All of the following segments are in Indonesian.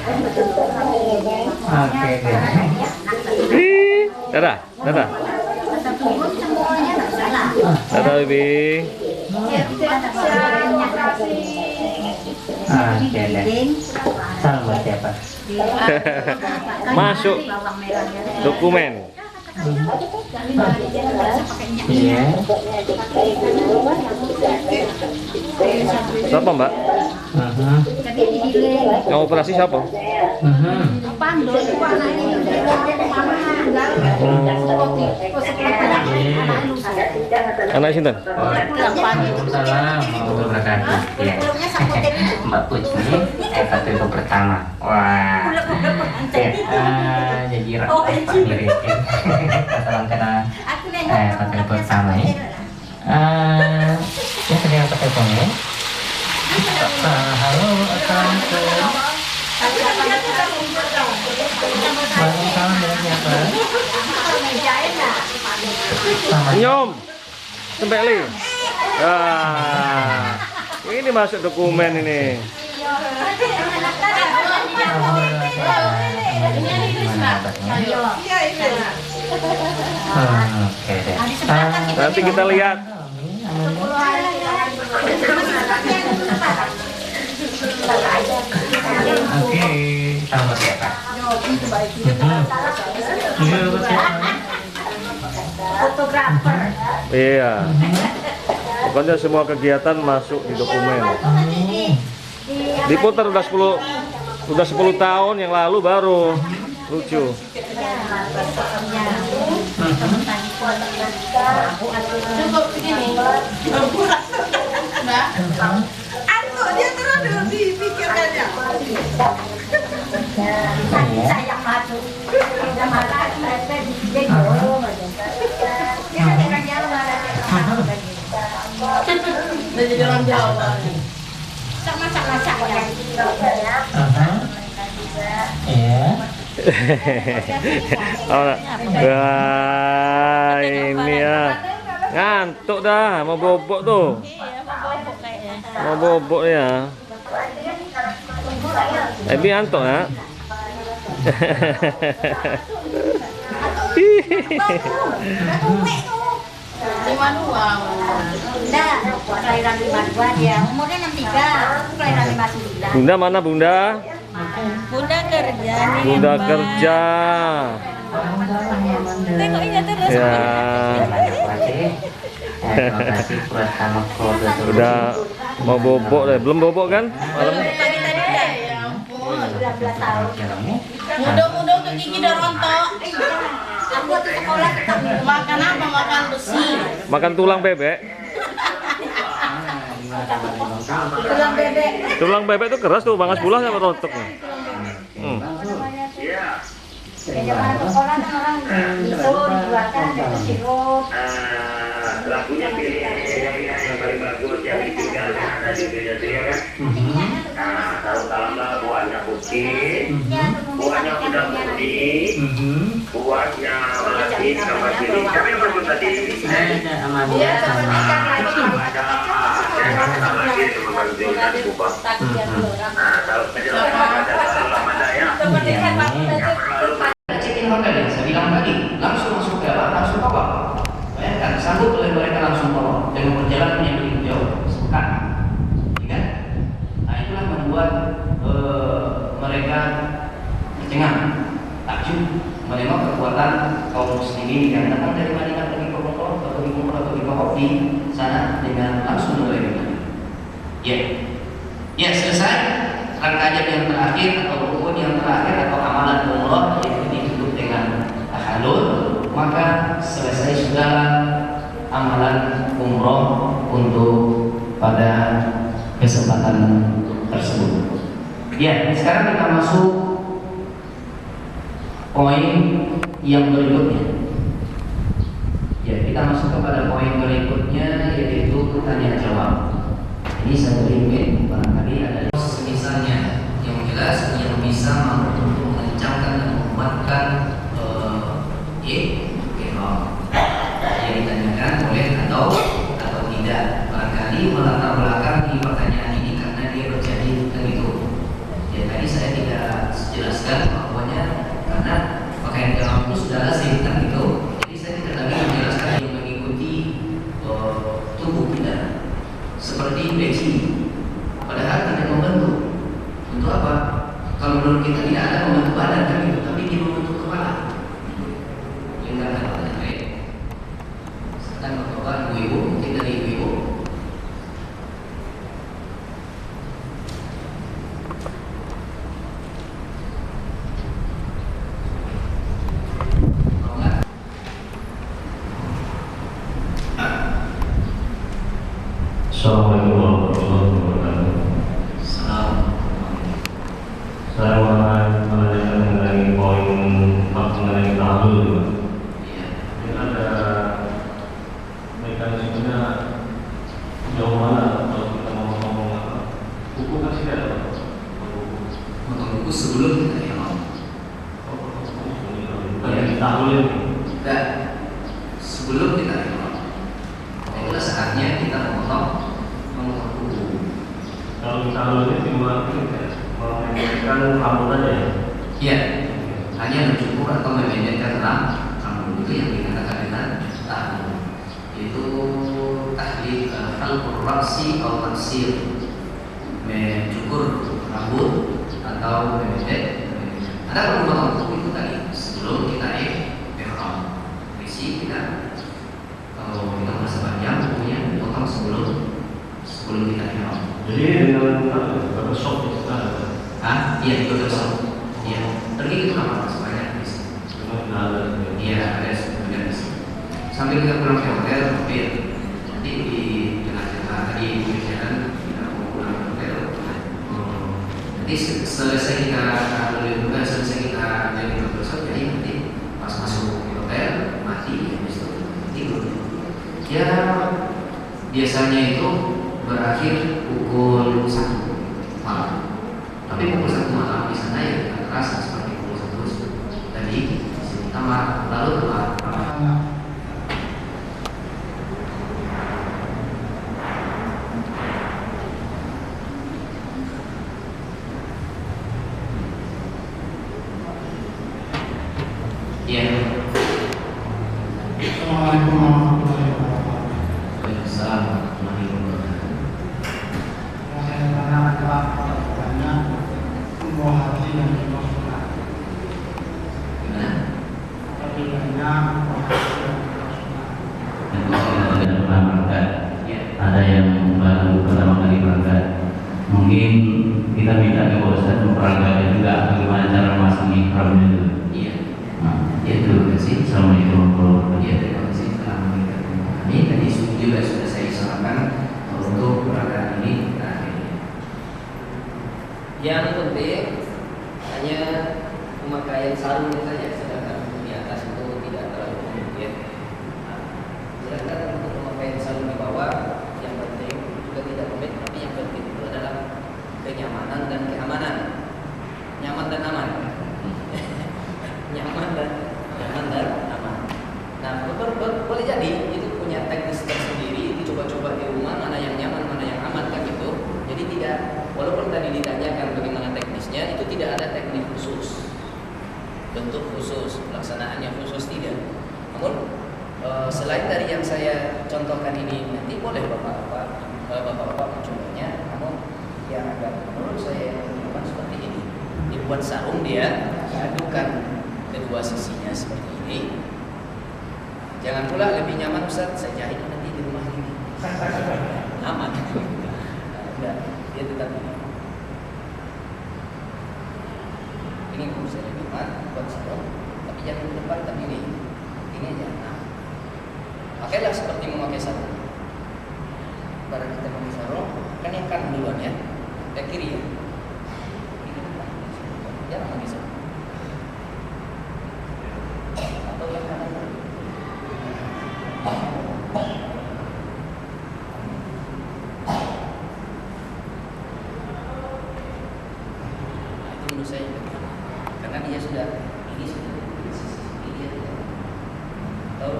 Oke deh. Dadah, dadah. Dadah, Bibi. Oke deh. Salam buat siapa? Masuk dokumen. Iya. Siapa, Mbak? Yang operasi siapa? Anak sinten? Waalaikumsalam warahmatullahi wabarakatuh. Ya. Mbak Puji, foto pertama. Wah. Jadi mirip. Salam kenal. Foto pertama ya. Ya sedang apa teleponnya? Halo, assalamualaikum. Waalaikumsalam, dengan siapa? Nyom. Sembeli. Ini masuk dokumen ini. Oke deh. Nanti kita lihat. Oke, sama siapa? Fotografer. Iya. Pokoknya semua kegiatan masuk di dokumen. Diputar udah 10 tahun yang lalu baru lucu. Cukup begini. Antuk dia terus dipikirkannya. Saya maju. Udah marah, saya di udah jadi orang Jawa. Masak-masak ya. Iya. Wah, ini ya. Ngantuk dah, mau bobok tuh. Mau bobok ya. Ebi ngantuk ya. Bunda, kelahiran 52 dia, umurnya 63, kelahiran 59. Bunda mana Bunda? Bunda kerja nih. Bunda kerja. Tengoknya terus. Ya. Terima kasih buat sama keluarga terus. Udah mau bobok deh, belum bobok kan? Malam. Pagi tadi udah. Ya ampun, 12 tahun. Mudah-mudah untuk gigi udah rontok. Aku waktu sekolah tetap Makan apa? Makan besi. Makan tulang bebek. tulang bebek. Tulang bebek itu keras tuh, bangas bulah sama rontok. Zaman sekolah kan orang disuruh dibuatkan itu sirup. Lagunya pilih yang paling bagus yang ditinggalkan ada di meja dia kan. Kalau buahnya putih, buahnya udah putih, buahnya melati sama pilih. Tapi yang bagus tadi Ada sama dia sama. kalau penjelasan ada lama daya. Check-in hotel yang saya bilang tadi, langsung masuk ke dalam, langsung bawa. Bayangkan, sambut oleh mereka langsung bawa dengan perjalanan yang lebih jauh, sepekan. Ya kan? Nah itulah membuat mereka tercengang, takjub menengok kekuatan kaum muslimin yang datang dari Madinah pergi ke Mekah atau pergi ke atau di Mekah di sana dengan langsung mulai dengan. Ya, selesai rangkaian yang terakhir atau rukun yang terakhir atau amalan umrah yaitu ditutup dengan tahallul, maka selesai sudah amalan umrah untuk pada kesempatan tersebut. Ya, sekarang kita masuk poin yang berikutnya. Ya, kita masuk kepada poin berikutnya yaitu pertanyaan jawab. Ini saya berikan barangkali ada misalnya yang jelas yang bisa mampu untuk mengencangkan dan menguatkan yang ditanyakan boleh atau tidak. Barangkali melatar belakang di pertanyaan ini karena dia berjadi begitu. Ya tadi saya tidak Kalau menurut kita tidak ada membentuk badan kan gitu, tapi dia membentuk kepala. Yang nggak ada baik. Sekarang coba ibu-ibu, mungkin dari ibu-ibu. Assalamualaikum warahmatullahi wabarakatuh. Saya mau menanyakan mengenai poin mengenai tahlul. Ini ada mekanismenya jauh mana kalau kita mau ngomong apa? Hukum kan sih ada. Potong buku sebelum kita ihram. Ada tahlul ini. Dan sebelum kita ihram, itulah saatnya kita memotong kuku. Kalau kita tahlul ini cuma memendekkan rambut aja ya. Iya, hanya mencukur atau memendekkan rambut itu yang dikatakan dengan tahlul. Itu tahlil halqur ra'si atau taksir, mencukur rambut atau memendek. Ada memotong kuku itu tadi sebelum kita ihram. Visi kita kalau kita merasa panjang kukunya dipotong sebelum kita ihram. Jadi dengan shock kita. Iya itu betul. Iya, pergi itu nama sebanyak di sini. Iya, ada sebenarnya di sini. Sambil kita pulang ke hotel, hampir nanti di tengah-tengah tadi perjalanan kita mau pulang ke hotel. Nanti selesai kita jadi profesor, jadi nanti pas masuk ke hotel mati, habis itu tidur. Ya biasanya itu berakhir pukul 1 malam. Tapi pukul 1 malam di sana ya tidak terasa seperti pukul 1 tadi. Tambah lalu telah iya. Assalamualaikum warahmatullahi wabarakatuh. Waalaikumsalam warahmatullahi wabarakatuh. Saya pernah banyak membawa hati dan membawa sunnah. Gimana? Tapi banyak membawa hati dan membawa sunnah. Dan kalau tidak pernah berangkat, Iya. ada yang baru pertama kali berangkat, mungkin kita minta ke Ustaz memperagakan juga bagaimana cara memasang ihramnya itu. Iya. Nah, Ya, terima kasih. Assalamualaikum warahmatullahi wabarakatuh. Ya, terima kasih telah memberikan ini. Tadi juga sudah saya isyaratkan untuk peragaan ini terakhir. Yang penting hanya pemakaian sarungnya saja, sedangkan di atas itu tidak terlalu umum ya. Sedangkan untuk pemakaian sarung di bawah, yang penting juga tidak rumit, tapi yang penting itu adalah kenyamanan dan keamanan. Nyaman dan aman. nyaman dan aman. Nah, boleh jadi itu punya teknis tersendiri, dicoba-coba di rumah mana yang nyaman, mana yang aman kan gitu. Jadi tidak, walaupun tadi ditanyakan bagaimana teknisnya, itu tidak ada teknik khusus, bentuk khusus, pelaksanaannya khusus tidak. Namun selain dari yang saya contohkan ini, nanti boleh bapak-bapak mencobanya. Namun yang agak menurut saya yang nyaman seperti ini, dibuat sarung dia, adukan kedua sisinya seperti ini. Jangan pula lebih nyaman Ustaz, saya jahit nanti di rumah ini. Aman. Enggak, dia tetap ini. Ini pun saya nyaman buat sarung, tapi jangan di depan, tapi ini aja. Nah, pakailah seperti memakai sarung. Pada kita memakai sarung, kan yang kanan duluan ya, yang kiri ya. Ini depan, jangan memakai sarung. Atau yang kanan dulu. Menurut saya karena dia sudah ini sudah di sisi ini dia tidak atau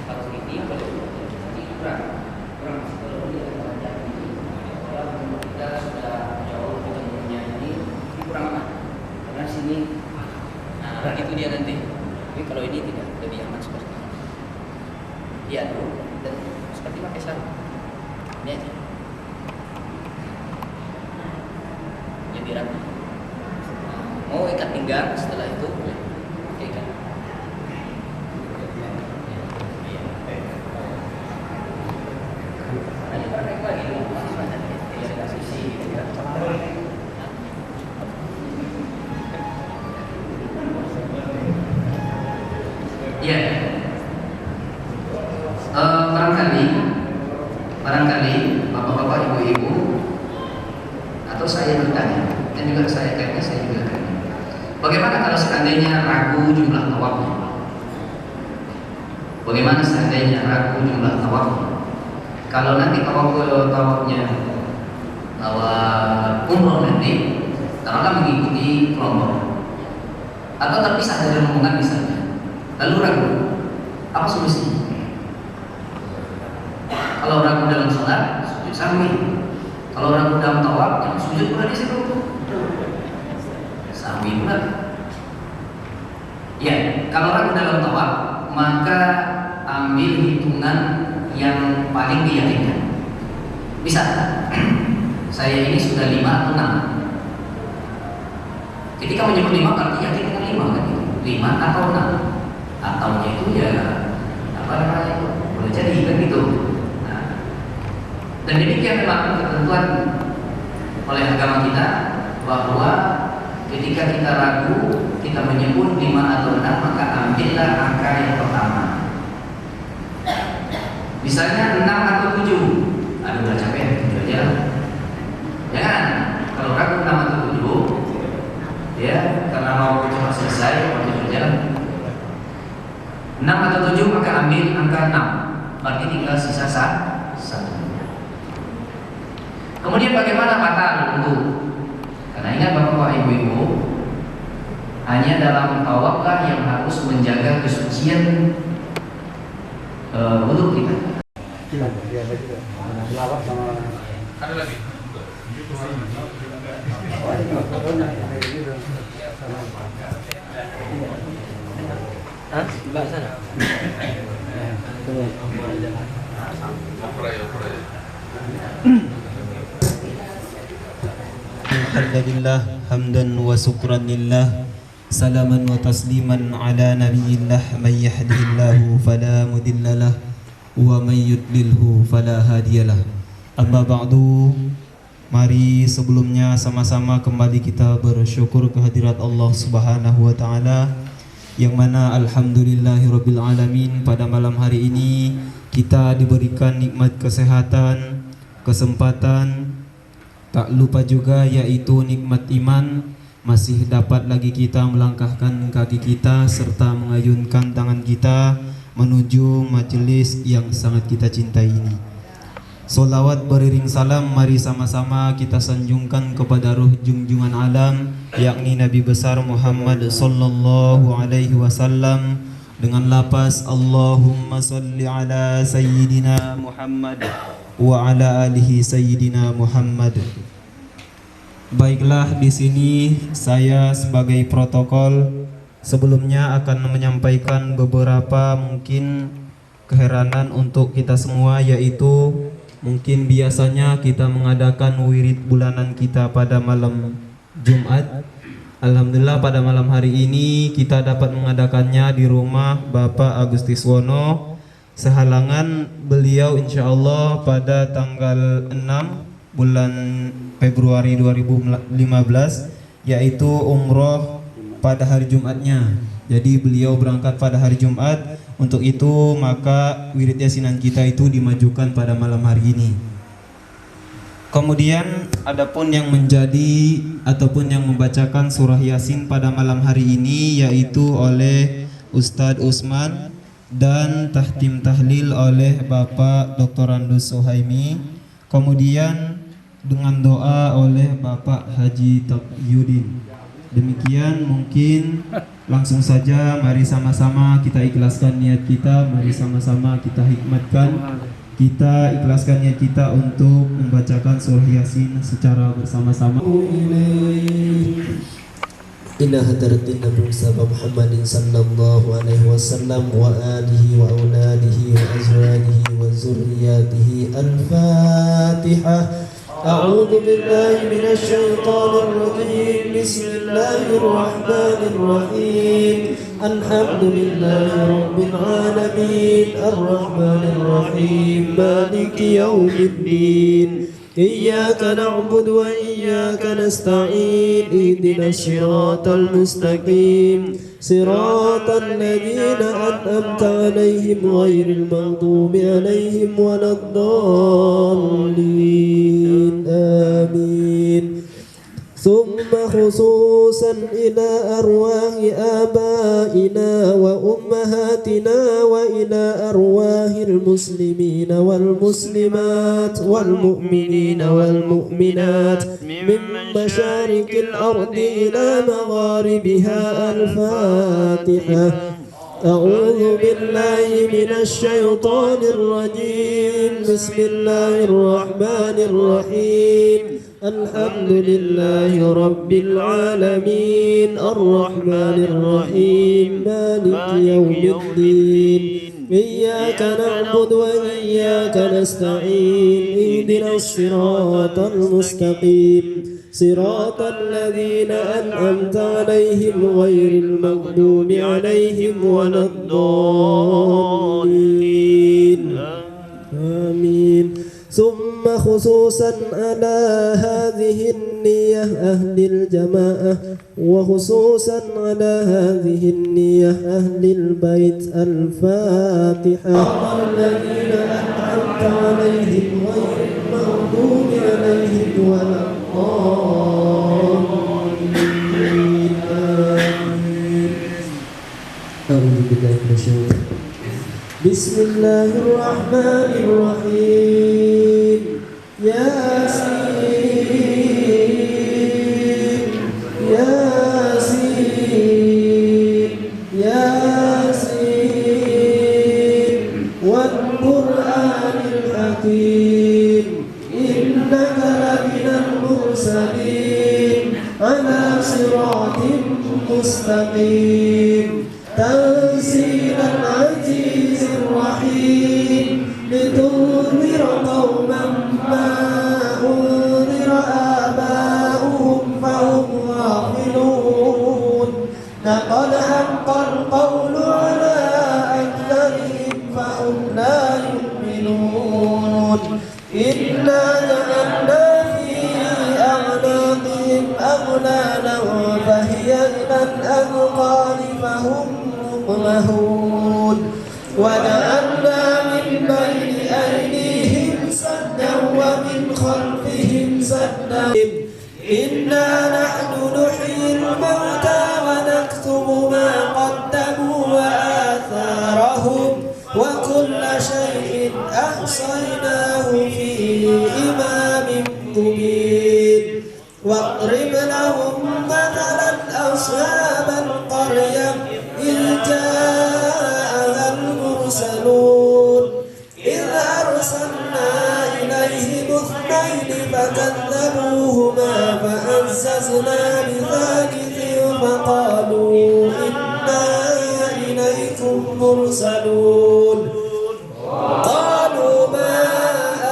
kalau ini boleh jadi kurang kalau dia ada ini kalau kita sudah jauh ketemunya ini kurang aman karena sini nah itu dia nanti. Tapi kalau ini tidak, lebih aman seperti ini. Dia dulu dan seperti pakai sarung ini aja lebih rapi. enggan, setelah itu ikat. Ya, barangkali bapak-bapak, ibu-ibu, atau saya bertanya, dan juga saya juga tanya, bagaimana kalau seandainya ragu jumlah tawafnya? Bagaimana seandainya ragu jumlah tawafnya? Kalau nanti tawafnya umroh nanti, taruhlah mengikuti kelompok atau terpisah dari rombongan misalnya, lalu ragu, apa solusinya? Kalau ragu dalam sholat, sujud sahwi. Kalau ragu dalam tawaf, yang sujud pula di situ. Sahwi pula. Ya, kalau ragu dalam tawaf, maka ambil hitungan yang paling diyakinkan. Bisa. Saya ini sudah 5 atau 6. Ketika menyebut 5 berarti yakin dengan 5 kan? 5 atau 6. Ataunya itu ya apa namanya? Boleh jadi kan gitu. Dan demikian memang ketentuan oleh agama kita bahwa ketika kita ragu, kita menyebut 5 atau 6, maka ambillah angka yang pertama. Misalnya 6 atau 7. Aduh udah capek, 7 aja. Jangan. Kalau ragu 6 atau 7, ya karena mau cepat selesai, mau 7 aja. 6 atau 7 maka ambil angka 6. Berarti tinggal sisa 1. Kemudian bagaimana batal wudhu? Karena ingat bapak-bapak, ibu-ibu, hanya dalam tawaflah yang harus menjaga kesucian wudhu kita. Ada lagi. Hah? Sebelah sana. Alhamdulillah hamdan wa syukran lillah, salaman wa tasliman ala nabiyillah, man yahdihillahu fala mudhillalah wa man yudlilhu fala hadiyalah. Amma ba'du, mari sebelumnya sama-sama kembali kita bersyukur kehadirat Allah Subhanahu wa taala, yang mana alhamdulillahirabbil alamin, pada malam hari ini kita diberikan nikmat kesehatan, kesempatan, tak lupa juga yaitu nikmat iman. Masih dapat lagi kita melangkahkan kaki kita serta mengayunkan tangan kita menuju majelis yang sangat kita cintai ini. Solawat beriring salam mari sama-sama kita sanjungkan kepada ruh junjungan alam, yakni Nabi besar Muhammad sallallahu alaihi wasallam, dengan lafaz Allahumma salli ala sayyidina Muhammad wa ala alihi sayyidina Muhammad. Baiklah, di sini saya sebagai protokol sebelumnya akan menyampaikan beberapa mungkin keheranan untuk kita semua, yaitu mungkin biasanya kita mengadakan wirid bulanan kita pada malam Jumat. Alhamdulillah pada malam hari ini kita dapat mengadakannya di rumah Bapak Agustiswono. Sehalangan beliau insya Allah pada tanggal 6 bulan Februari 2015, yaitu umroh pada hari Jumatnya. Jadi beliau berangkat pada hari Jumat. Untuk itu maka wirid yasinan kita itu dimajukan pada malam hari ini. Kemudian adapun yang menjadi ataupun yang membacakan surah Yasin pada malam hari ini yaitu oleh Ustadz Usman, dan tahtim tahlil oleh Bapak Dr. Randus Suhaimi. Kemudian dengan doa oleh Bapak Haji Taqiyuddin. Demikian, mungkin langsung saja mari sama-sama kita ikhlaskan niat kita, mari sama-sama kita hikmatkan, kita ikhlaskan niat kita untuk membacakan surah Yasin secara bersama-sama. Ila hadratin Nabi Muhammad sallallahu alaihi wasallam wa alihi wa auladihi wa azwajihi wa zurriyatihi. Al-Fatihah. A'udzu billahi minasy syaithanir rajim. بسم الله الرحمن الرحيم الحمد لله رب العالمين الرحمن الرحيم مالك يوم الدين إياك نعبد وإياك نستعين اهدنا الصراط المستقيم صراط الذين أنعمت عليهم غير المغضوب عليهم ولا الضالين آمين. ثم خصوصا إلى أرواح آبائنا وأمهاتنا وإلى أرواح المسلمين والمسلمات والمؤمنين والمؤمنات من مشارق الأرض إلى مغاربها الفاتحة. أعوذ بالله من الشيطان الرجيم بسم الله الرحمن الرحيم الحمد لله رب العالمين الرحمن الرحيم مالك يوم الدين إياك نعبد وإياك نستعين اهدنا الصراط المستقيم صراط الذين أنعمت عليهم غير المغضوب عليهم ولا الضالين آمين. ثم خصوصا على هذه النية أهل الجماعة وخصوصا على هذه النية أهل البيت الفاتحة. الذين أنعمت عليهم غير المغضوب عليهم ولا الضالين آمين. أعوذ بالله من الشيطان. بسم الله الرحمن الرحيم ياسين ياسين ياسين والقرآن الحكيم إنك لمن المرسلين على صراط مستقيم تنزيل العزيز الرحيم لتنذر قوما ما أنذر آباؤهم فهم غافلون لقد حق القول على أكثرهم فهم لا يؤمنون إنا جعلنا في أعناقهم أغلالا فهي إلى الأذقان فهم مقمحون وجعلنا من بين أيديهم سدا ومن خلفهم سدا إنا نحن نحيي الموتى ونكتب ما قدموا وآثارهم وكل شيء أحصيناه في إمام مبين. واضرب لهم مثلا أصحاب القرية إذ جاءها المرسلون إذ أرسلنا إليهم اثنين فكذبوهما فعززنا بثالث فقالوا إنا إليكم مرسلون قالوا ما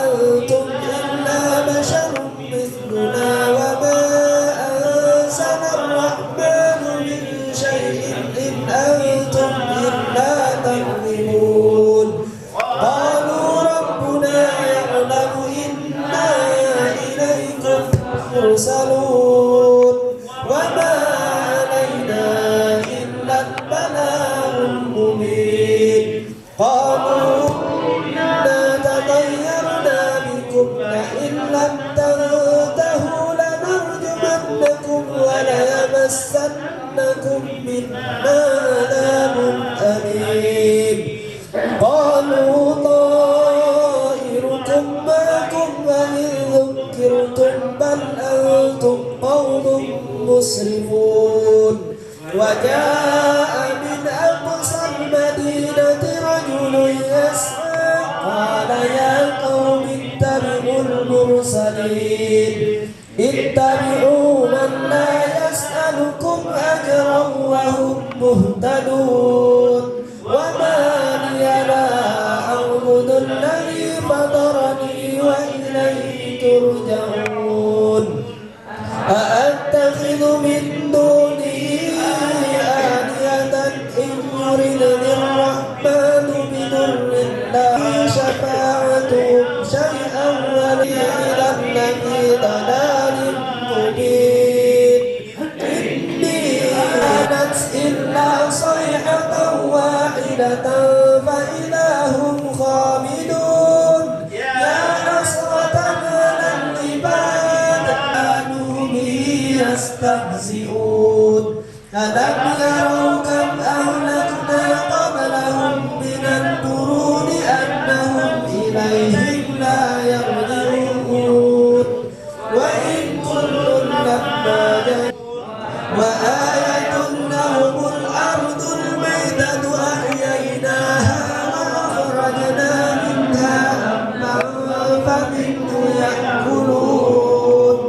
أنتم إلا بشر مثلنا وما أنزل الرحمن من شيء إن أنتم إلا تكذبون قالوا ربنا يعلم إنا إليكم مرسلون وما علينا إلا البلاغ المبين قالوا إنا تطيرنا بكم لئن لم تنتهوا لنرجمنكم وليمسنكم منا عذاب أليم قالوا طائركم معكم وإن ذكرتم بل أنتم قوم مسرفون وجاء من أقصى المدينة رجل يسعى قال يا قوم اتبعوا المرسلين اتبعوا من لا يسألكم أجرا وهم مهتدون وما لي لا أعبد الذي فطرني وإليه ترجعون أأتخذ من من دونه آلهة إن يردني الرحمن بضر لا شفاعتهم شيئا ولا إلى الذي ضلال مبين إني كانت إلا صيحة واحدة فإذا هم خامدون يا حسرة على العباد كانوا به يستهزئون ألم يروا كم أهلكنا قبلهم من القرون أنهم إليهم لا يرجعون وإن كل لما جاء وآية لهم الأرض الميتة أحييناها وأخرجنا منها حبا فمنه يأكلون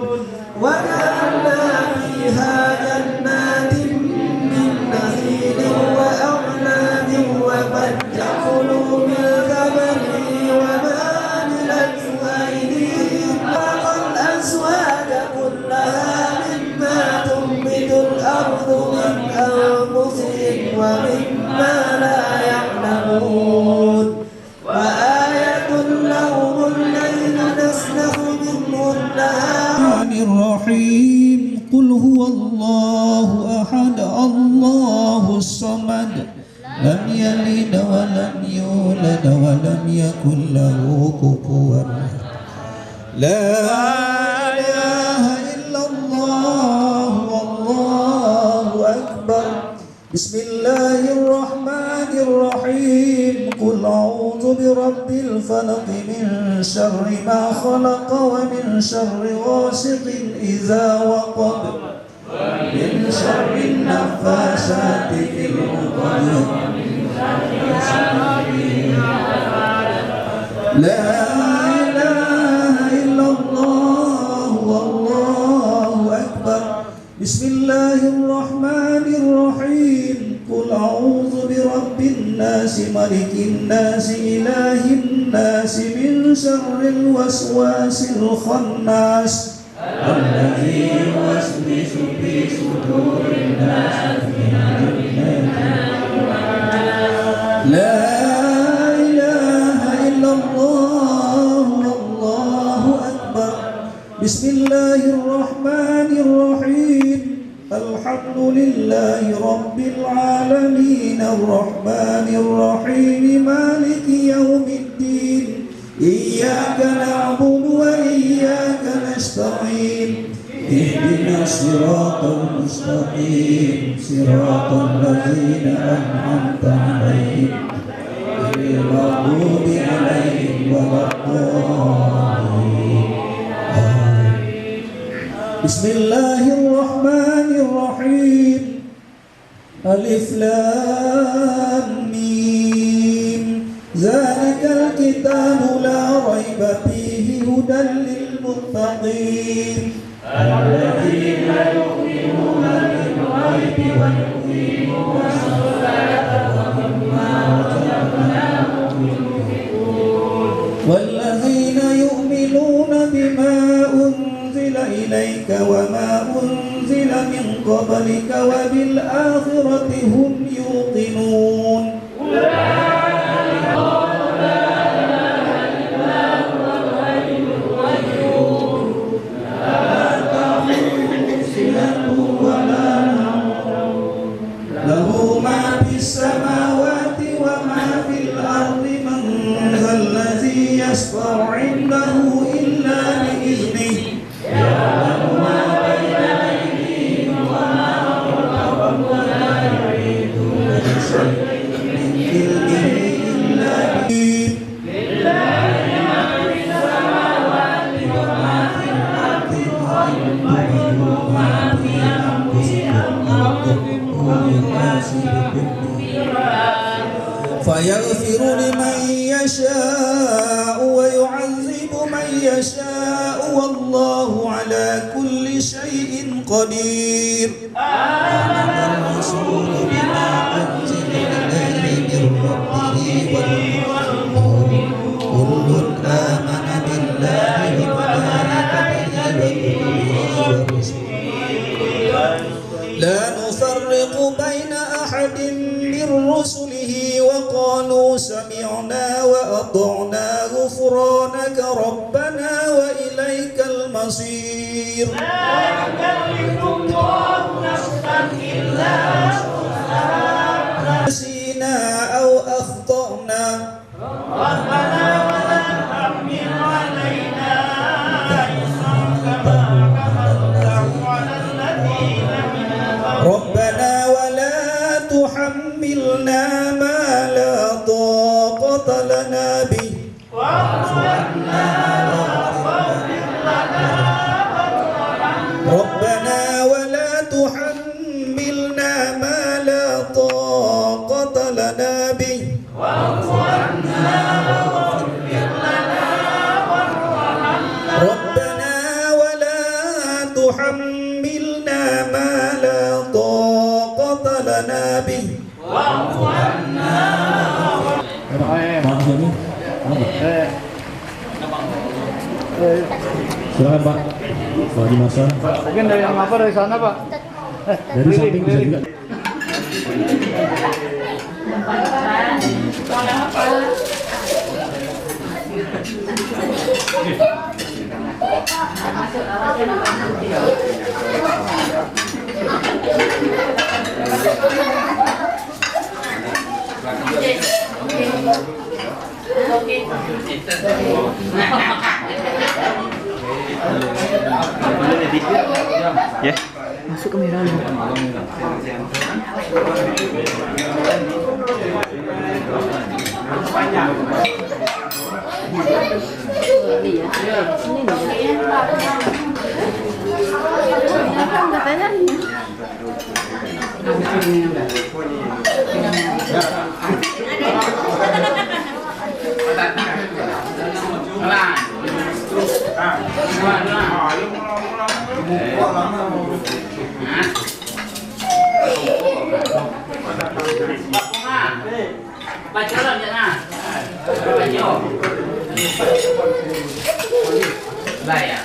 وجعلنا فيها جنات من نخيل وأعناب وفجروا من ثمره وما عملت أيديهم خلق الأزواج كلها مما تنبت الأرض من أنفسهم ومما لا يعلمون وآية لهم الليل نسلخ منه النهار الرحيم قل هو الله أحد الله الصمد لم يلد ولم يولد ولم يكن له كفوا أحد لا إله إلا الله والله أكبر بسم الله الرحمن الرحيم قل أعوذ برب الفلق من شر ما خلق ومن شر غاسق إذا وقب من شر النفاثات في العقد لا إله إلا الله والله أكبر بسم الله الرحمن الرحيم قل أعوذ برب الناس ملك الناس إله الناس من شر الوسواس الخناس الذي يوسوس في صدور الناس من لا إله إلا الله والله أكبر بسم الله الرحمن الرحيم الحمد لله رب العالمين الرحمن الرحيم مالك يوم الدين إياك نعبد وإياك نستعين اهدنا الصراط المستقيم صراط الذين أنعمت عليهم غير المغضوب عليهم ولا الضالين بسم الله الرحمن الرحيم ألف لام ميم ذلك الكتاب لا ريب فيه هدى للمتقين الذين يؤمنون بالغيب ويقيمون الصلاة ومما رزقناهم ينفقون والذين يؤمنون بما أنزل إليك وما أنزل من قبلك وبالآخرة هم يوقنون له ما في السماوات وما في الأرض من ذا الذي يشفع عنده إلا بإذنه يعلم ما بين أيديهم وما خلفهم ولا يحيطون بشيء من علمه إلا به لله ما في السماوات وما في الأرض ويعلم ما في أنفسهم فيغفر لمن يشاء ويعذب من يشاء والله على كل شيء قدير آمن الرسول بما أنزل إليه من ربه والمؤمنون كل آمن بالله وملائكته وكتبه ورسله لا نفرق بين أحد من رسله وقالوا سمعنا وأطعنا غفرانك ربنا وإليك المصير لا يكلف الله نفسا إلا وسعها نسينا أو أخطأنا ربنا ولا تحمل علينا إصرا كما حملته على الذين من ربنا ولا تحملنا ما لا طاقة لنا به واعف عنا واغفر لنا ربنا ولا تحملنا ما لا طاقة لنا به واعف عنا واغفر لنا وارحمنا ربنا ولا تحملنا ما لا طاقة لنا به واعف عنا Silakan Pak. Pak Haji Masa. Mungkin dari yang apa dari sana, Pak? Dari samping bisa juga. Ya, masuk ke merah. Pacaran jangan. Bayar.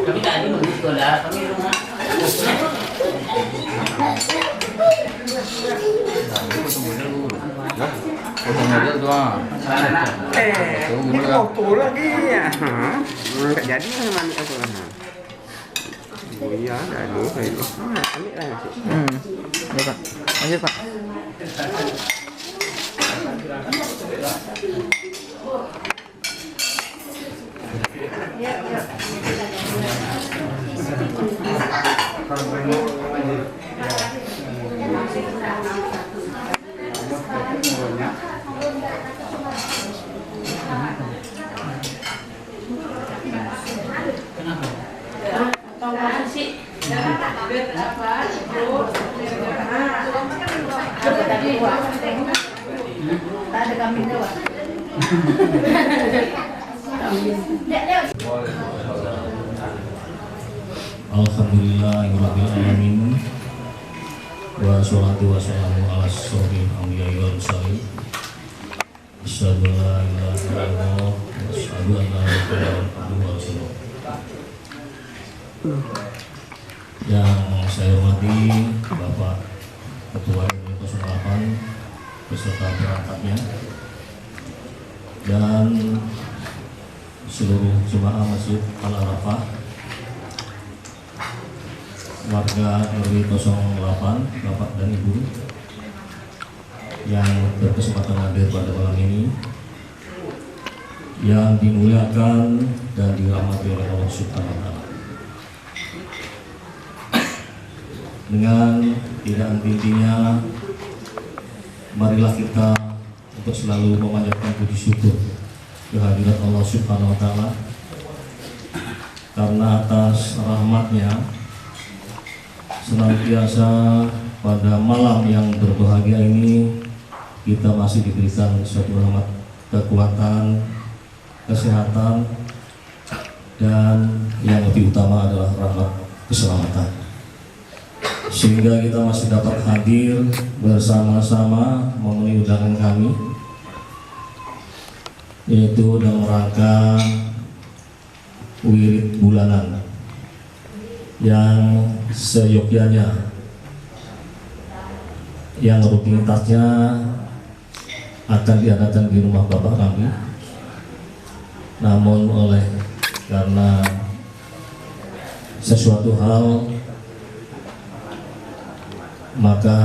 Kami tadi mau sekolah, kami rumah. Model doang. Ini foto lagi ya. Enggak jadi kan mandi aku kan. Oh iya, ada dulu kayak itu. Ambil lah nasi. Ya, Pak. Lanjut, Pak. Ada kambing lewat. Alhamdulillahirrahmanirrahim. Wa sholatu wa salamu ala asyrofil anbiya'i wal mursalin. Asyhadu an la ilaha illallah wa asyhadu anna Muhammadan abduhu wa rasuluh. Yang saya hormati Bapak Ketua RW 08 beserta perangkatnya dan seluruh jemaah Masjid Al-Arafah, warga RW 08, Bapak dan Ibu yang berkesempatan hadir pada malam ini, yang dimuliakan dan dirahmati oleh Allah Subhanahu wa Ta'ala. Dengan tidak henti-hentinya, marilah kita untuk selalu memanjatkan puji syukur kehadirat Allah Subhanahu wa Ta'ala, karena atas rahmatnya senantiasa pada malam yang berbahagia ini kita masih diberikan suatu rahmat kekuatan, kesehatan, dan yang lebih utama adalah rahmat keselamatan, sehingga kita masih dapat hadir bersama-sama memenuhi undangan kami, yaitu dalam rangka wirid bulanan yang seyogyanya, yang rutinitasnya akan diadakan di rumah Bapak kami, namun karena sesuatu hal maka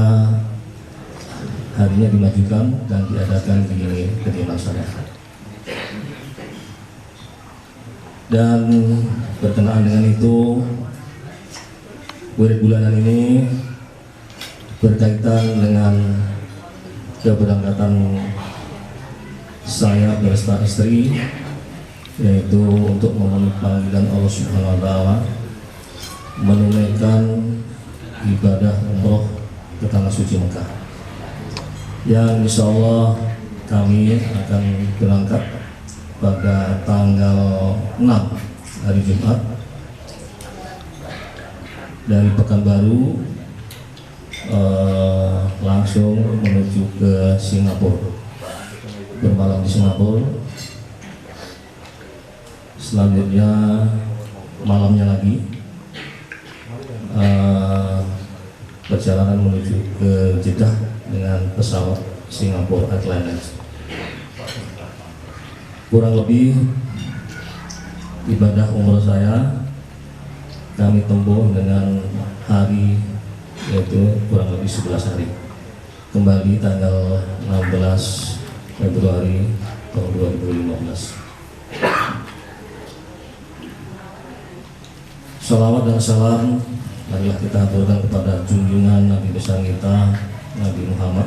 harinya dimajukan dan diadakan di Kediaman saya. Dan berkenaan dengan itu, wirid bulanan ini berkaitan dengan keberangkatan saya beserta istri, yaitu untuk memenuhi panggilan Allah Subhanahu wa Ta'ala, menunaikan ibadah umroh ke tanah suci Mekah, yang insya Allah kami akan berangkat pada tanggal 6 hari Jumat dari Pekanbaru, langsung menuju ke Singapura, bermalam di Singapura. Selanjutnya malamnya lagi perjalanan menuju ke Jeddah dengan pesawat Singapore Airlines. Kurang lebih ibadah umroh saya kami tempuh dengan hari, yaitu kurang lebih 11 hari. Kembali tanggal 16 Februari tahun 2015. Salawat dan salam marilah kita haturkan kepada junjungan Nabi besar kita, Nabi Muhammad.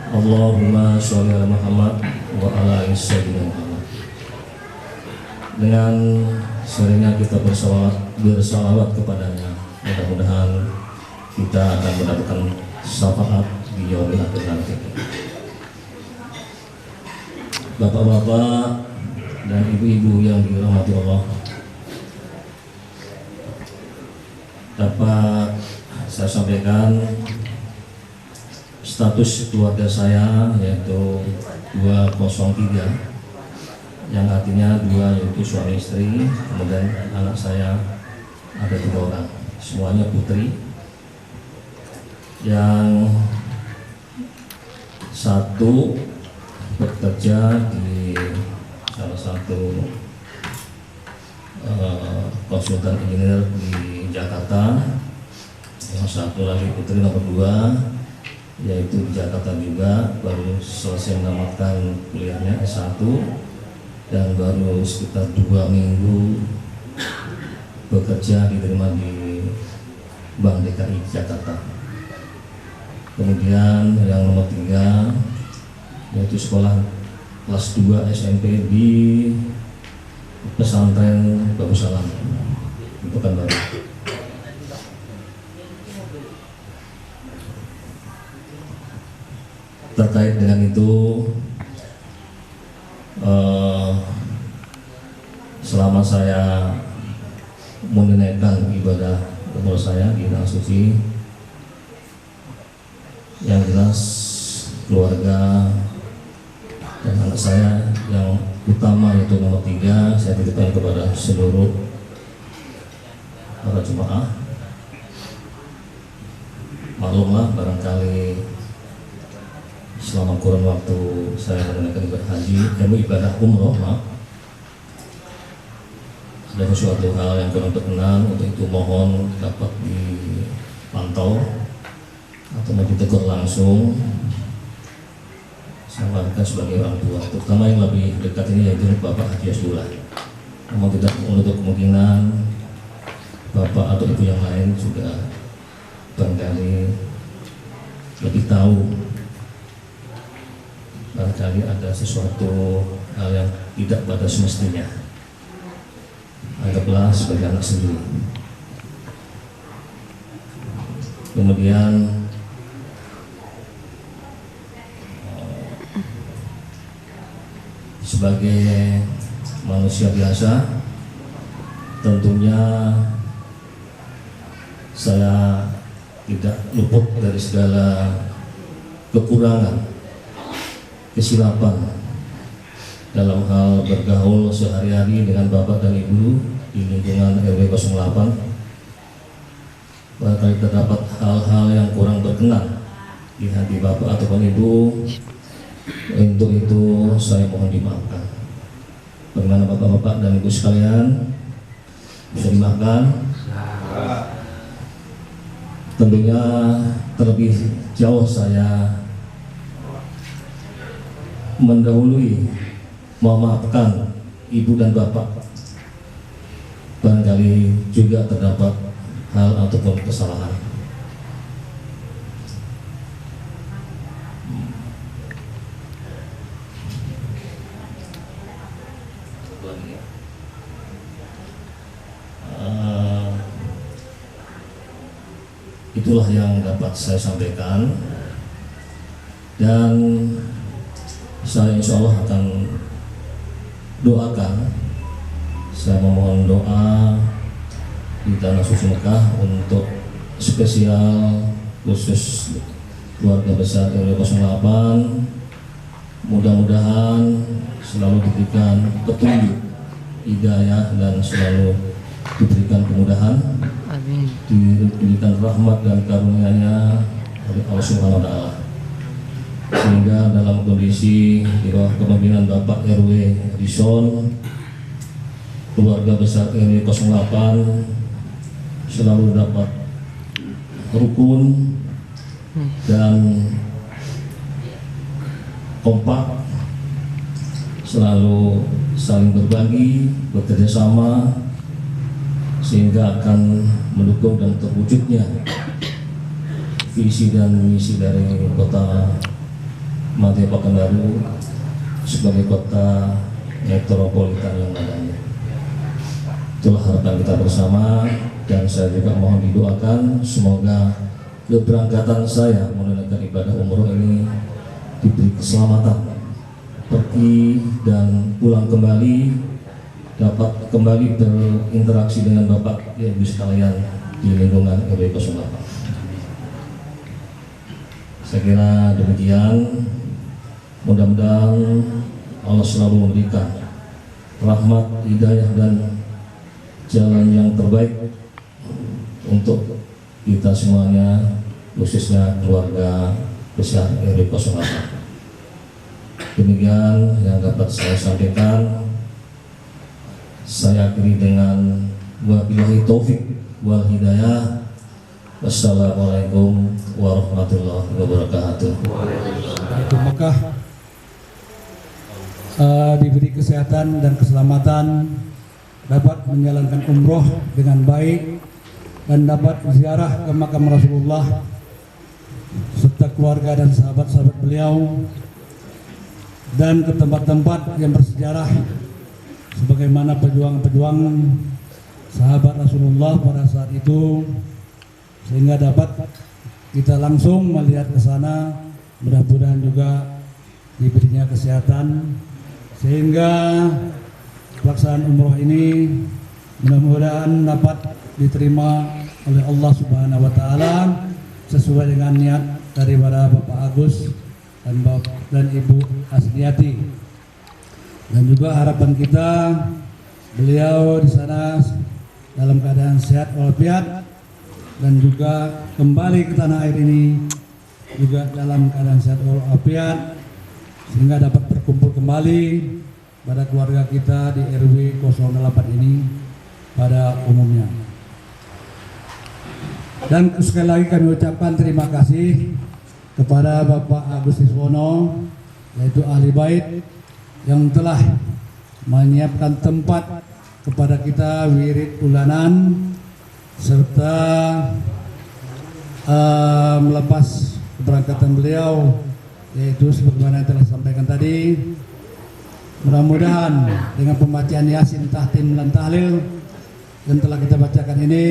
Allahumma sholli ala Muhammad wa ala ali sayyidina Muhammad. Dengan seringnya kita bersalawat kepadanya, mudah-mudahan kita akan mendapatkan syafaat di yaumil akhir nanti. Bapak-bapak dan ibu-ibu yang dirahmati Allah, dapat saya sampaikan status keluarga saya yaitu 203, yang artinya 2 yaitu suami istri, kemudian anak saya ada 3 orang, semuanya putri. Yang 1 bekerja di salah satu konsultan engineer di Jakarta, yang 1 lagi putri nomor 2 yaitu di Jakarta juga, baru selesai menamatkan kuliahnya S1 dan baru sekitar 2 minggu bekerja diterima di Bank DKI Jakarta. Kemudian yang nomor 3 yaitu sekolah kelas 2 SMP di pesantren Darussalam di Pekanbaru. Terkait dengan itu, selama saya menunaikan ibadah umroh saya di Tanah Suci, yang jelas keluarga dan anak saya yang utama yaitu nomor 3 saya titipkan kepada seluruh para jemaah. Maklumlah barangkali selama kurun waktu saya menunaikan ibadah haji, ibadah umroh, ada sesuatu hal yang kurang berkenan. Untuk itu mohon dapat dipantau atau mau ditegur langsung sama kita sebagai orang tua, terutama yang lebih dekat ini yaitu Bapak Haji Asdullah. Namun tidak menutup kemungkinan Bapak atau Ibu yang lain juga barangkali lebih tahu, barangkali ada sesuatu hal yang tidak pada semestinya. Anggaplah sebagai anak sendiri. Kemudian sebagai manusia biasa, tentunya saya tidak luput dari segala kekurangan, kesilapan dalam hal bergaul sehari-hari dengan bapak dan ibu di lingkungan RW 08. Barangkali terdapat hal-hal yang kurang berkenan di hati bapak ataupun ibu, untuk itu saya mohon dimaafkan. Bagaimana bapak-bapak dan ibu sekalian, bisa dimaafkan? Tentunya terlebih jauh saya mendahului memaafkan ibu dan bapak. Barangkali juga terdapat hal ataupun kesalahan. Itulah yang dapat saya sampaikan, dan saya insya Allah akan doakan. Saya memohon doa di tanah suci Mekah untuk spesial khusus keluarga besar RW 08. Mudah-mudahan selalu diberikan petunjuk, hidayah, dan selalu diberikan kemudahan, diberikan rahmat dan karunia-Nya oleh Allah Subhanahu wa Ta'ala, sehingga dalam kondisi di bawah kepemimpinan Bapak RW Rison, keluarga besar RW 08 selalu dapat rukun dan kompak, selalu saling berbagi, bekerja sama, sehingga akan mendukung dan terwujudnya visi dan misi dari Kota Madya Pekanbaru sebagai kota metropolitan yang adanya. Itulah harapan kita bersama, dan saya juga mohon didoakan semoga keberangkatan saya menunaikan ibadah umroh ini diberi keselamatan, pergi dan pulang kembali, dapat kembali berinteraksi dengan Bapak Ibu sekalian di lingkungan RW 08. Saya kira demikian. Mudah-mudahan Allah selalu memberikan rahmat, hidayah, dan jalan yang terbaik untuk kita semuanya, khususnya keluarga besar RW 08. Demikian yang dapat saya sampaikan. Saya akhiri dengan wabillahi taufik wal hidayah. Wassalamualaikum warahmatullahi wabarakatuh. Mekah diberi kesehatan dan keselamatan, dapat menjalankan umroh dengan baik, dan dapat ziarah ke makam Rasulullah serta keluarga dan sahabat-sahabat beliau, dan ke tempat-tempat yang bersejarah sebagaimana perjuangan-perjuangan sahabat Rasulullah pada saat itu, sehingga dapat kita langsung melihat ke sana. Mudah-mudahan juga diberinya kesehatan sehingga pelaksanaan umroh ini mudah-mudahan dapat diterima oleh Allah Subhanahu wa Ta'ala sesuai dengan niat daripada Bapak Agus dan Ibu Asniati. Dan juga harapan kita beliau di sana dalam keadaan sehat walafiat, dan juga kembali ke tanah air ini juga dalam keadaan sehat walafiat, sehingga dapat berkumpul kembali pada keluarga kita di RW 08 ini pada umumnya. Dan sekali lagi kami ucapkan terima kasih kepada Bapak Agus Iswono, yaitu ahli bait, yang telah menyiapkan tempat kepada kita wirid bulanan, serta melepas keberangkatan beliau, yaitu sebagaimana yang telah disampaikan tadi. Mudah-mudahan dengan pembacaan Yasin, Tahtim, dan Tahlil yang telah kita bacakan ini,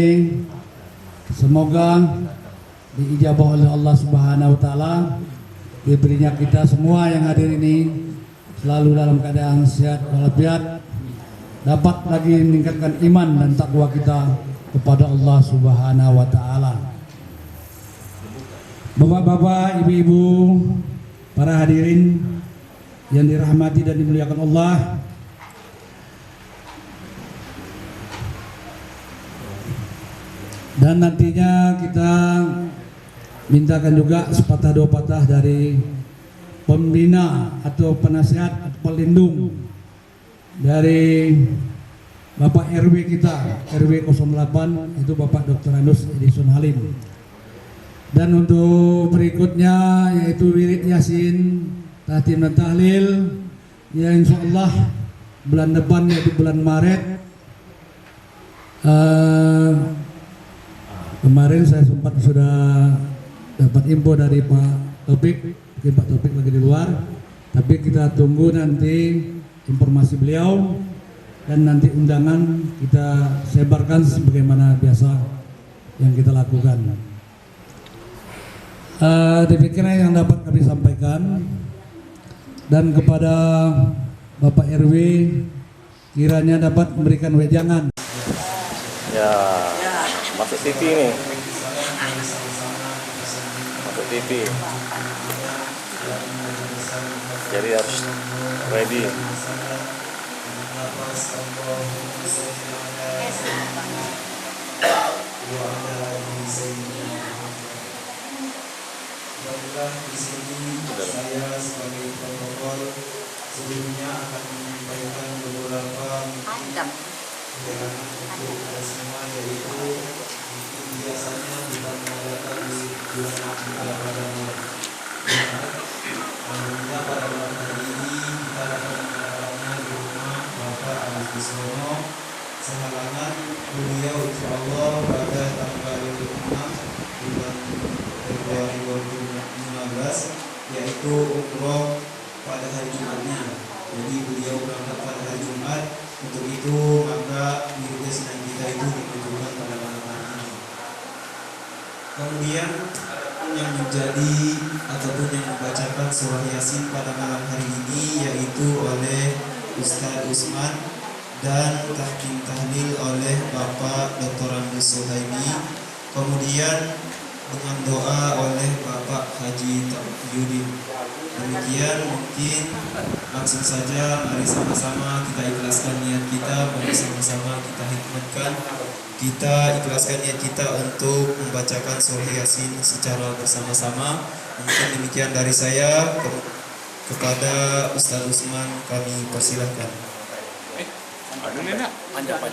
semoga diijabah oleh Allah Subhanahu wa Ta'ala, diberinya kita semua yang hadir ini selalu dalam keadaan sehat walafiat, dapat lagi meningkatkan iman dan takwa kita kepada Allah Subhanahu wa Ta'ala. Bapak-bapak, ibu-ibu, para hadirin yang dirahmati dan dimuliakan Allah, dan nantinya kita mintakan juga sepatah dua patah dari pembina atau penasihat atau pelindung dari Bapak RW kita, RW 08, itu Bapak Dr. Anus Edison Halim. Dan untuk berikutnya yaitu wirid Yasin, tahtim dan tahlil, ya insya Allah bulan depan yaitu bulan Maret. Kemarin saya sempat sudah dapat info dari Pak Taufik, mungkin Pak Taufik lagi di luar, tapi kita tunggu nanti informasi beliau dan nanti undangan kita sebarkan sebagaimana biasa yang kita lakukan. Demikian yang dapat kami sampaikan, dan kepada Bapak RW kiranya dapat memberikan wejangan. Ya, masuk TV nih. Masuk TV. Jadi harus ready. Di sini saya sebagai protokol sebelumnya akan menyampaikan beberapa undangan untuk kita semua, yaitu biasanya kita mengadakan di bulan Ramadan pada malam. Alhamdulillah pada malam hari ini kita dapat mengadakannya di rumah Bapak Agus Biswono. Sehalangan beliau insya Allah pada tanggal 26 bulan Februari 2015, yaitu umroh pada hari Jumatnya. Jadi beliau berangkat pada hari Jumat. Untuk itu maka wirid Yasin kita itu ditunjukkan pada malam hari ini. Kemudian yang menjadi ataupun yang membacakan surah Yasin pada malam hari ini yaitu oleh Ustadz Usman dan tahkim tahlil oleh Bapak Dr. Anus Suhaimi. Kemudian dengan doa oleh Bapak Haji Yudin. Demikian mungkin langsung saja mari sama-sama kita ikhlaskan niat kita, mari sama-sama kita hikmatkan, kita ikhlaskan niat kita untuk membacakan surah Yasin secara bersama-sama. Mungkin demikian dari saya. Kepada Ustaz Usman kami persilahkan. Aduh nenek, panjang. Nah,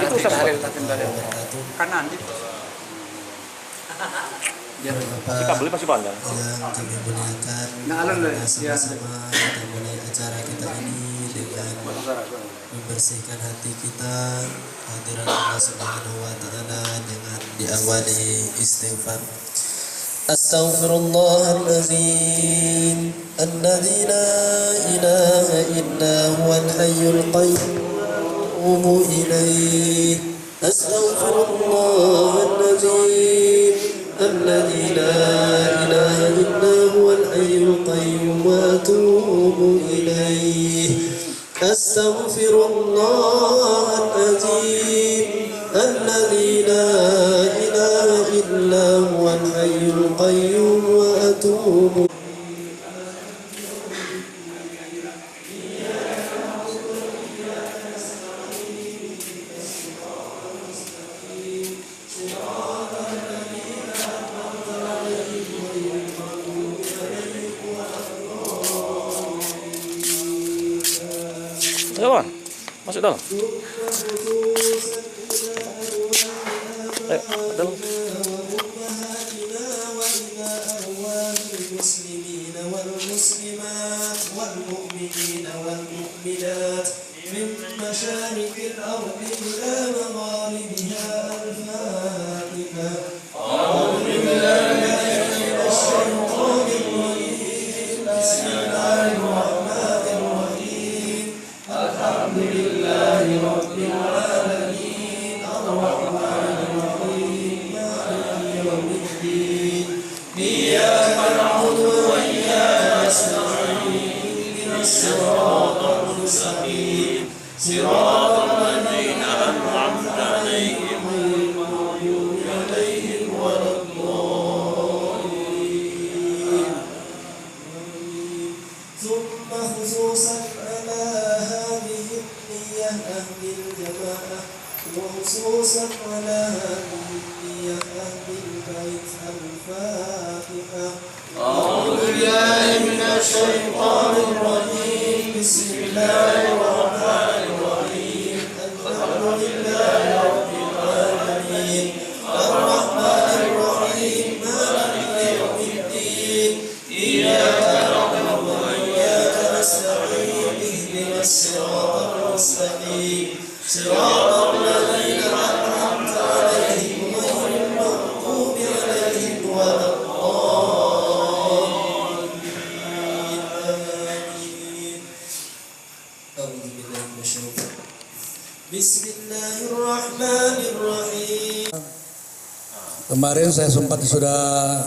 itu Ustaz kanan. kita beli masih panjang. Yang kami muliakan, sama-sama kita mulai acara kita ini dengan membersihkan hati kita, hadirat Allah Subhanahu wa Ta'ala, dengan diawali istighfar. Astaghfirullahaladzim alladzi la ilaha illa huwal hayyul qayyum ilaih. Astaghfirullahaladzim الذي لا إله إلا هو الحي القيوم وأتوب إليه. أستغفر الله العظيم الذي لا إله إلا هو الحي القيوم وأتوب إليه. Ayo, masuk dalam. Ayo, dalam. المسلمين والمسلمات والمؤمنين والمؤمنات من مشارق الأرض إلى مغاربها. الفاتحة. أعوذ بالله من الشيطان الرجيم. بسم الله الرحمن الرحيم. الحمد لله رب العالمين الرحمن الرحيم مالك يوم الدين. إياك نعبد وإياك نستعين. اهدنا الصراط المستقيم صراط الذين أنعمت عليهم غير المغضوب عليهم ولا الضالين. أهل الجماعة وخصوصا على أهل البيت. الفاتحة. أعوذ بالله من الشيطان الرجيم. بسم الله الرحمن الرحيم. الحمد لله رب العالمين الرحمن الرحيم مالك يوم الدين إياك نعبد وإياك نستعين اهدنا الصراط المستقيم صراط الذين أنعمت عليهم غير المغضوب عليهم ولا Bismillahirrahmanirrahim. Kemarin saya sempat sudah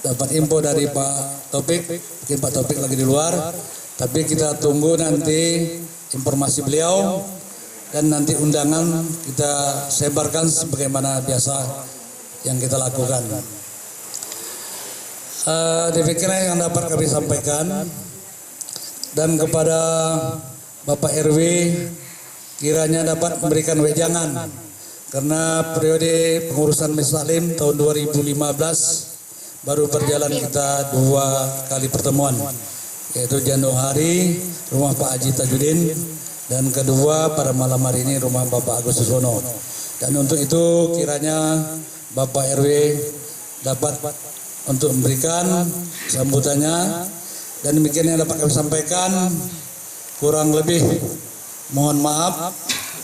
dapat info dari Pak Taufik, mungkin Pak Taufik lagi di luar, tapi kita tunggu nanti informasi beliau dan nanti undangan kita sebarkan sebagaimana biasa yang kita lakukan. Demikian yang dapat kami sampaikan, dan kepada Bapak RW kiranya dapat memberikan wejangan karena periode pengurusan Masjid Taklim tahun 2015 baru berjalan kita 2 kali pertemuan, yaitu Januari hari rumah Pak Haji Tajudin dan kedua pada malam hari ini rumah Bapak Agus Susono. Dan untuk itu kiranya Bapak RW dapat untuk memberikan sambutannya, dan demikian yang dapat kami sampaikan. Kurang lebih mohon maaf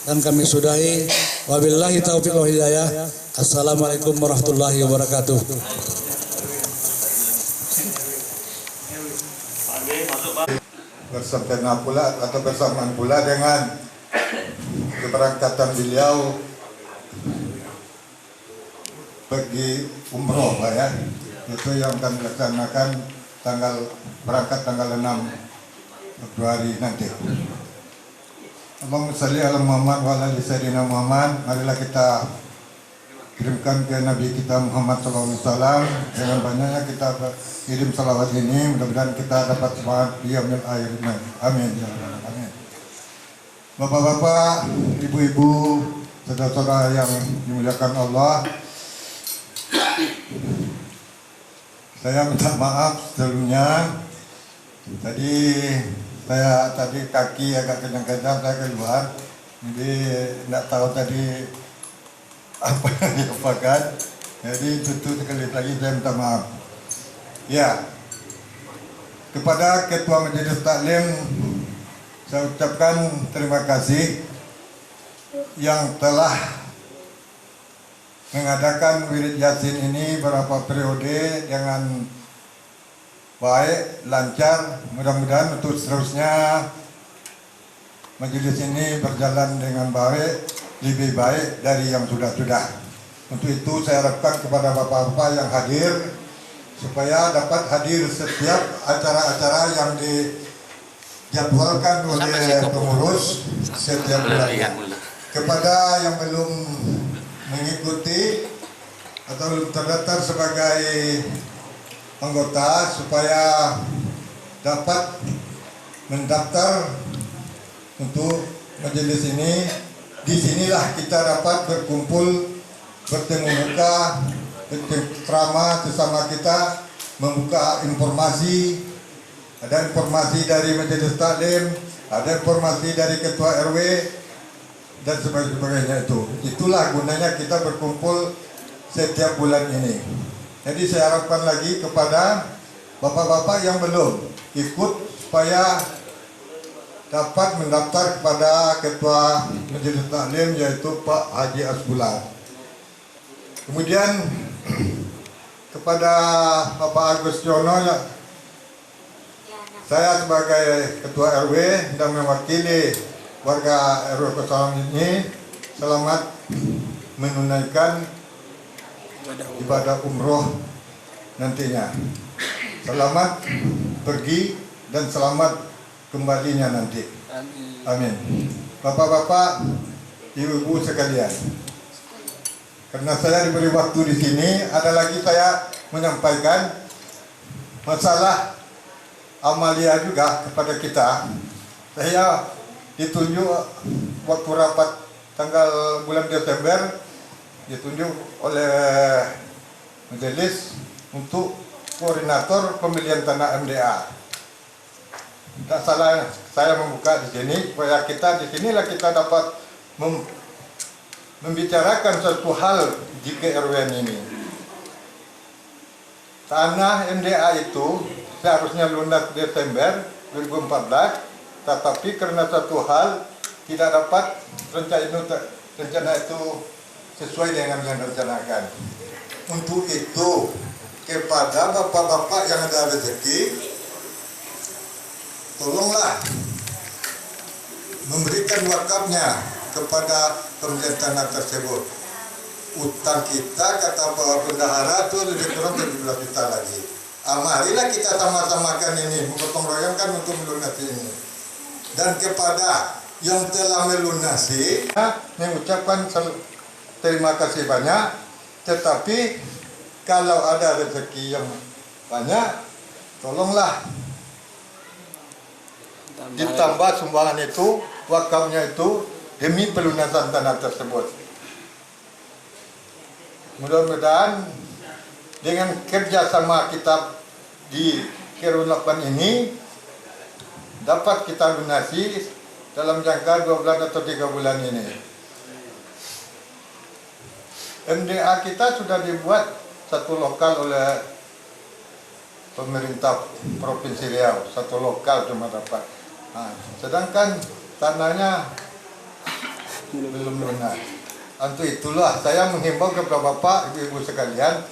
dan kami sudahi. Wabillahi taufiq wal hidayah. Assalamualaikum warahmatullahi wabarakatuh. Bersama pula atau bersamaan pula dengan keberangkatan beliau pergi umroh Pak ya. Itu yang akan dilaksanakan berangkat tanggal 6 Februari nanti. Allahumma shalli ala Muhammad wa ala ali sayyidina Muhammad. Marilah kita kirimkan ke Nabi kita Muhammad SAW. Dengan banyaknya kita kirim salawat ini, mudah-mudahan kita dapat semangat di yaumil akhir. Amin. Amin. Bapak-bapak, ibu-ibu, saudara-saudara yang dimuliakan Allah, saya minta maaf sebelumnya. Saya tadi kaki agak kencang-kencang, saya keluar, jadi tidak tahu tadi apa yang diapakan. Jadi itu sekali lagi saya minta maaf. Ya, kepada Ketua Majelis Taklim saya ucapkan terima kasih yang telah mengadakan wirid Yasin ini beberapa periode dengan baik, lancar. Mudah-mudahan untuk seterusnya majelis ini berjalan dengan baik, lebih baik dari yang sudah-sudah. Untuk itu saya harapkan kepada bapak-bapak yang hadir supaya dapat hadir setiap acara-acara yang dijadwalkan oleh pengurus setiap bulannya. Kepada yang belum mengikuti atau belum terdaftar sebagai anggota supaya dapat mendaftar untuk majelis ini. Disinilah kita dapat berkumpul, bertemu muka, berceramah bersama kita, membuka informasi. Ada informasi dari Majelis Taklim, ada informasi dari Ketua RW dan sebagainya itu. Itulah gunanya kita berkumpul setiap bulan ini. Jadi saya harapkan lagi kepada bapak-bapak yang belum ikut supaya dapat mendaftar kepada Ketua Majelis Taklim, yaitu Pak Haji Asbullah. Kemudian kepada Bapak Agus Jono, saya sebagai Ketua RW dan mewakili warga RW Kosalam ini selamat menunaikan ibadah umroh nantinya. Selamat pergi dan selamat kembalinya nanti. Amin. Bapak-bapak, ibu-ibu sekalian, karena saya diberi waktu di sini, ada lagi saya menyampaikan masalah amalia juga kepada kita. Saya ditunjuk waktu rapat tanggal bulan Desember, ditunjuk oleh majelis untuk koordinator pemilihan tanah MDA. Tak salah saya membuka di sini supaya kita di sinilah kita dapat membicarakan suatu hal di KRW ini. Tanah MDA itu seharusnya lunas Desember 2014, tetapi karena satu hal tidak dapat rencana itu sesuai dengan yang direncanakan. Untuk itu kepada bapak-bapak yang ada rezeki, tolonglah memberikan wakafnya kepada pemilihan tanah tersebut. Utang kita kata Bapak Bendahara itu lebih kurang 17 juta lagi. Marilah kita sama-samakan ini, menggotong royongkan untuk melunasi ini. Dan kepada yang telah melunasi, mengucapkan terima kasih banyak. Tetapi kalau ada rezeki yang banyak, tolonglah ditambah sumbangan itu, wakafnya itu demi pelunasan tanah tersebut. Mudah-mudahan dengan kerjasama kita di Kerunlapan ini dapat kita lunasi dalam jangka 2 bulan atau 3 bulan ini. MDA kita sudah dibuat satu lokal oleh pemerintah Provinsi Riau, satu lokal cuma dapat. Sedangkan tanahnya belum lunas. Untuk itulah saya menghimbau kepada Bapak, Ibu-ibu sekalian,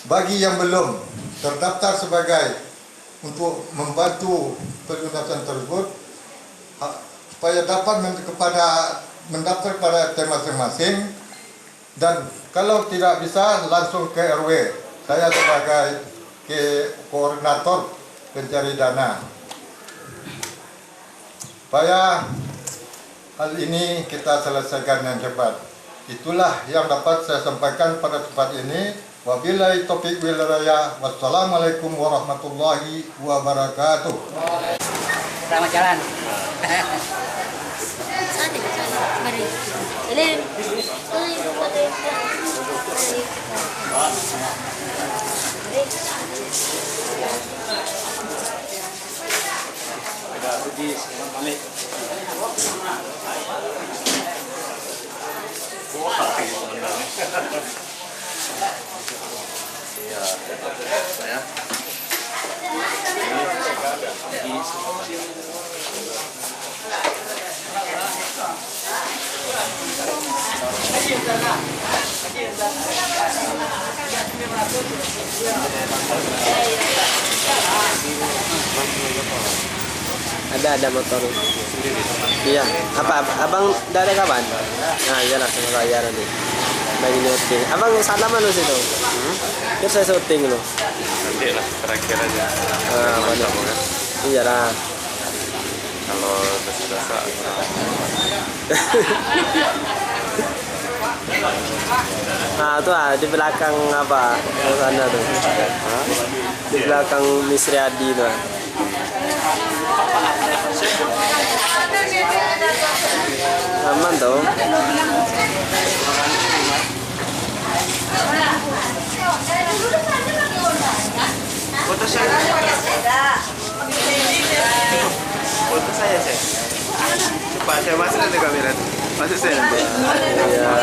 bagi yang belum terdaftar sebagai untuk membantu pelunasan tersebut, supaya dapat mendaftar pada RT masing-masing, dan kalau tidak bisa langsung ke RW. Saya sebagai koordinator pencari dana, supaya hal ini kita selesaikan dengan cepat. Itulah yang dapat saya sampaikan pada tempat ini. Wabillahi taufiq wal hidayah. Wassalamualaikum warahmatullahi wabarakatuh. Selamat jalan. Ada motor. Iya. Abang dari kapan? Nah, iya langsung bayar nanti. Lagi syuting. Abang salaman lu situ. Terus saya syuting lu. Nanti lah terakhir aja. Mana? Iya lah. Kalau dosa-dosa. Nah, tuh di belakang apa? Di sana tuh. Di belakang Miss Riyadi tuh. Aman tuh. Foto saya. Foto saya. Coba saya masuk nanti kamera. Masuk saya nanti. Ya.